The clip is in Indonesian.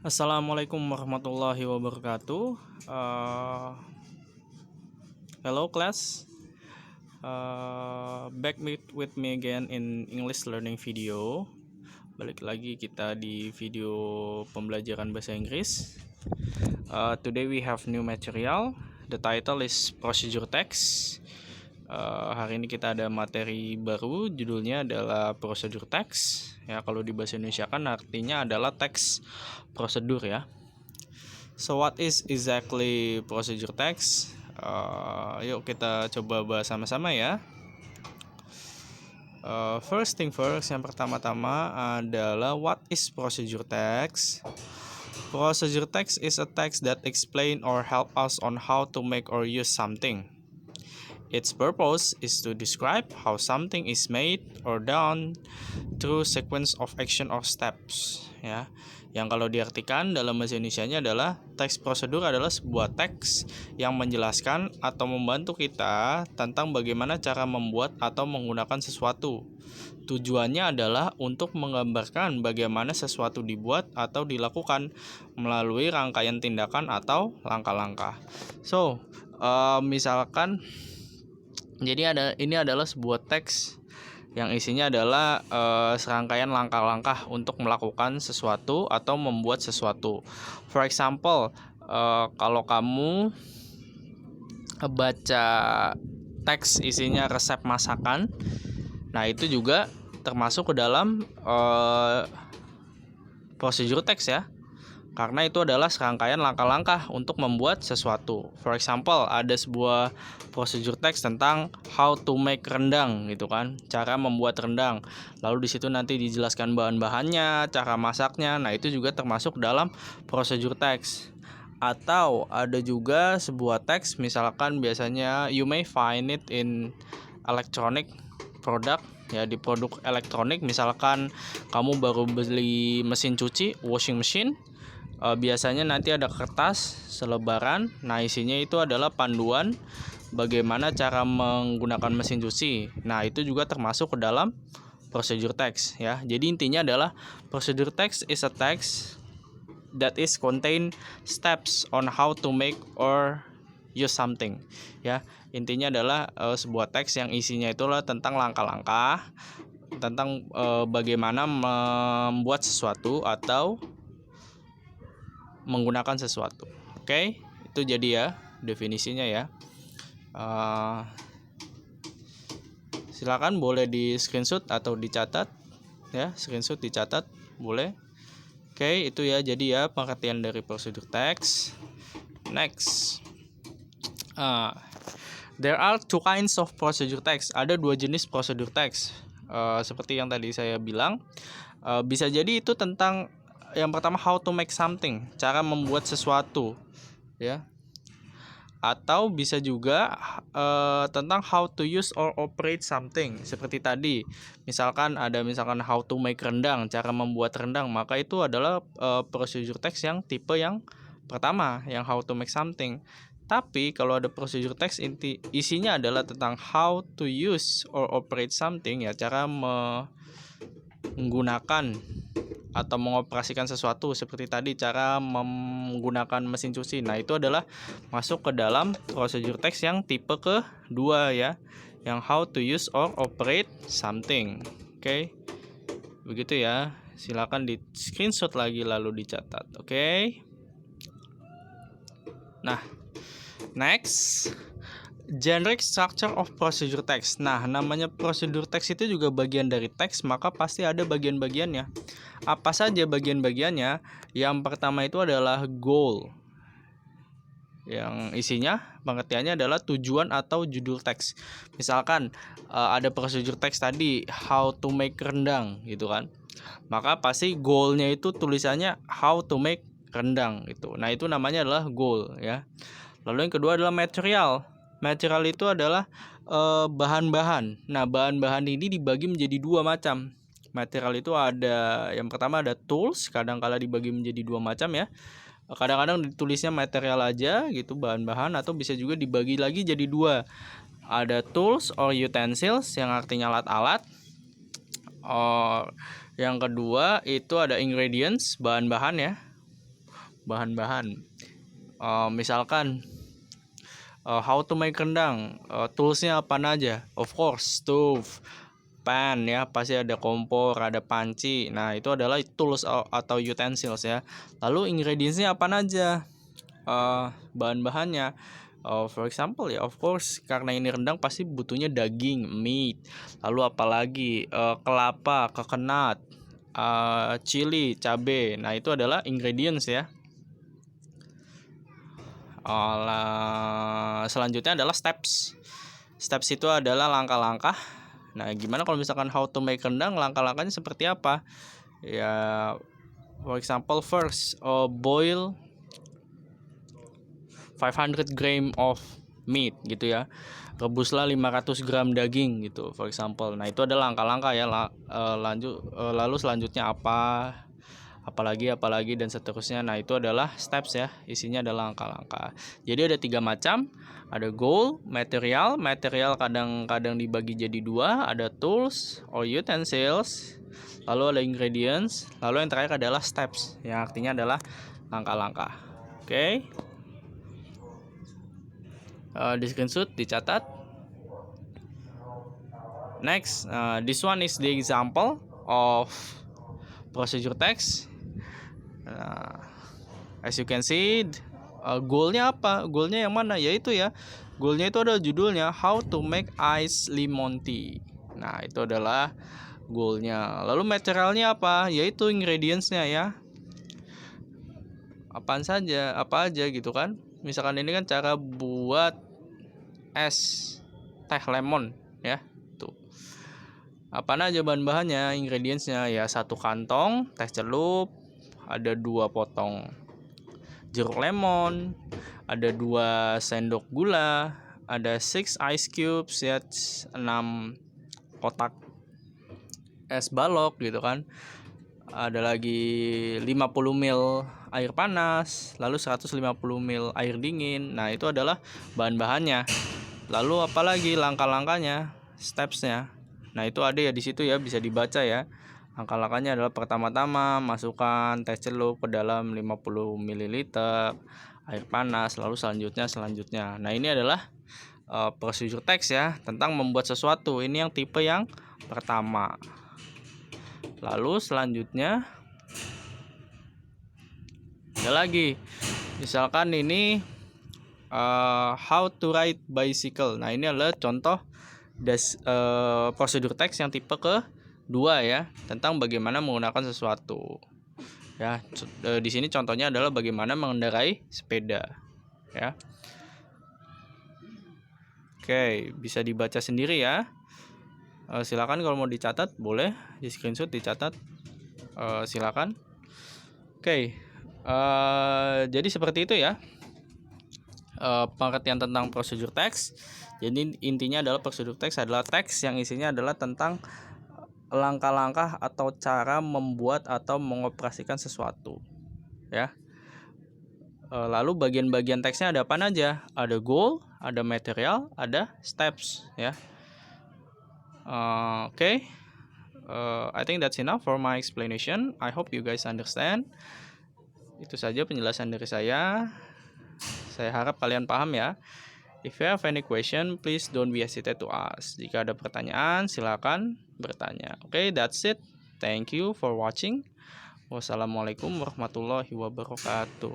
Assalamualaikum warahmatullahi wabarakatuh. Hello class. Back with me again in English learning video. Balik lagi kita di video pembelajaran bahasa Inggris. Today we have new material. The title is procedure text. Hari ini kita ada materi baru, judulnya adalah procedure text. Ya, kalau di bahasa Indonesia kan artinya adalah teks prosedur ya. So what is exactly procedure text? Yuk kita coba bahas sama-sama ya. First thing first, yang pertama-tama adalah what is procedure text? Procedure text is a text that explain or help us on how to make or use something. Its purpose is to describe how something is made or done through sequence of action or steps. Ya, yang kalau diartikan dalam bahasa Indonesianya adalah teks prosedur adalah sebuah teks yang menjelaskan atau membantu kita tentang bagaimana cara membuat atau menggunakan sesuatu. Tujuannya adalah untuk menggambarkan bagaimana sesuatu dibuat atau dilakukan melalui rangkaian tindakan atau langkah-langkah. So, misalkan jadi ini adalah sebuah teks yang isinya adalah serangkaian langkah-langkah untuk melakukan sesuatu atau membuat sesuatu. For example, kalau kamu baca teks isinya resep masakan, nah itu juga termasuk ke dalam procedure text ya. Karena itu adalah serangkaian langkah-langkah untuk membuat sesuatu. For example, ada sebuah procedure text tentang how to make rendang gitu kan, cara membuat rendang. Lalu di situ nanti dijelaskan bahan-bahannya, cara masaknya. Nah, itu juga termasuk dalam procedure text. Atau ada juga sebuah teks, misalkan biasanya you may find it in electronic product ya, di produk elektronik. Misalkan kamu baru beli mesin cuci, washing machine. Biasanya nanti ada kertas selebaran. Nah, isinya itu adalah panduan bagaimana cara menggunakan mesin cuci. Nah, itu juga termasuk ke dalam procedure text ya. Jadi intinya adalah procedure text is a text that is contain steps on how to make or use something ya. Intinya adalah sebuah teks yang isinya itulah tentang langkah-langkah tentang bagaimana membuat sesuatu atau menggunakan sesuatu. Oke, itu jadi ya definisinya ya. Silakan boleh di screenshot atau dicatat ya, screenshot dicatat boleh. Oke, itu ya jadi ya pengertian dari prosedur text. Next, there are two kinds of procedure text. Ada dua jenis prosedur text. Seperti yang tadi saya bilang, bisa jadi itu tentang yang pertama how to make something, cara membuat sesuatu ya. Atau bisa juga tentang how to use or operate something. Seperti tadi, misalkan how to make rendang, cara membuat rendang, maka itu adalah procedure text yang tipe yang pertama, yang how to make something. Tapi kalau ada procedure text isinya adalah tentang how to use or operate something ya, cara menggunakan atau mengoperasikan sesuatu, seperti tadi cara menggunakan mesin cuci. Nah, itu adalah masuk ke dalam procedure text yang tipe kedua ya, yang how to use or operate something. Oke. Begitu ya. Silakan di screenshot lagi lalu dicatat. Oke. Nah, next, generic structure of procedure text. Nah, namanya procedure text itu juga bagian dari teks, maka pasti ada bagian-bagiannya. Apa saja bagian-bagiannya? Yang pertama itu adalah goal, yang isinya pengertiannya adalah tujuan atau judul teks. Misalkan ada procedure text tadi how to make rendang gitu kan, maka pasti goalnya itu tulisannya how to make rendang gitu. Nah, itu namanya adalah goal ya. Lalu yang kedua adalah material. Material itu adalah bahan-bahan. Nah, bahan-bahan ini dibagi menjadi dua macam. Material itu ada, yang pertama ada tools, kadang-kala dibagi menjadi dua macam ya. Kadang-kadang ditulisnya material aja gitu, bahan-bahan, atau bisa juga dibagi lagi jadi dua. Ada tools or utensils yang artinya alat-alat. Yang kedua itu ada ingredients, bahan-bahan ya. bahan-bahan. Misalkan how to make rendang, toolsnya apa aja? Of course, stove, pan ya, pasti ada kompor, ada panci. Nah, itu adalah tools atau utensils ya. Lalu ingredientsnya apa aja? Bahan-bahannya. For example ya, of course, karena ini rendang pasti butuhnya daging, meat. Lalu apalagi kelapa, coconut, chili, cabe. Nah, itu adalah ingredients ya. Selanjutnya adalah steps. Steps itu adalah langkah-langkah. Nah, gimana kalau misalkan how to make rendang, langkah-langkahnya seperti apa? Ya, for example, first boil 500 gram of meat gitu ya. Rebuslah 500 gram daging gitu, for example. Nah, itu adalah langkah-langkah ya. Lalu selanjutnya apalagi dan seterusnya. Nah, itu adalah steps ya, isinya adalah langkah-langkah. Jadi ada 3 macam, ada goal, material kadang-kadang dibagi jadi 2, ada tools or utensils, lalu ada ingredients, lalu yang terakhir adalah steps, yang artinya adalah langkah-langkah. Oke. Di screenshot, dicatat. Next, this one is the example of procedure text. As you can see, goalnya apa? Goalnya yang mana? Yaitu ya, goalnya itu ada judulnya How to make ice lemon tea. Nah, itu adalah goalnya. Lalu materialnya apa? Yaitu ingredientsnya ya. Apa aja gitu kan? Misalkan ini kan cara buat es teh lemon ya. Tuh. Apa aja bahan-bahannya, ingredientsnya ya, 1 kantong teh celup, ada 2 potong jeruk lemon, ada 2 sendok gula, ada 6 ice cubes ya, 6 kotak es balok gitu kan. Ada lagi 50 ml air panas, lalu 150 ml air dingin. Nah, itu adalah bahan-bahannya. Lalu apalagi langkah-langkahnya, stepsnya. Nah, itu ada ya di situ ya, bisa dibaca ya. Langkah-langkahnya adalah pertama-tama masukkan teh celup ke dalam 50 ml air panas, lalu selanjutnya. Nah, ini adalah procedure text ya, tentang membuat sesuatu. Ini yang tipe yang pertama. Lalu selanjutnya ada lagi, misalkan ini how to ride bicycle. Nah, ini adalah contoh prosedur teks yang tipe kedua ya, tentang bagaimana menggunakan sesuatu ya. Di sini contohnya adalah bagaimana mengendarai sepeda ya. Oke, bisa dibaca sendiri ya. Silakan kalau mau dicatat boleh, di screenshot dicatat, silakan. Oke, jadi seperti itu ya, pengertian tentang prosedur teks. Jadi intinya adalah prosedur teks adalah teks yang isinya adalah tentang langkah-langkah atau cara membuat atau mengoperasikan sesuatu ya. Lalu bagian-bagian teksnya ada apa aja? Ada goal, ada material, ada steps ya. Okay. I think that's enough for my explanation. I hope you guys understand. Itu saja penjelasan dari saya. Saya harap kalian paham ya. If you have any question, please don't be hesitate to ask. Jika ada pertanyaan, silakan bertanya. Okay, that's it. Thank you for watching. Wassalamualaikum warahmatullahi wabarakatuh.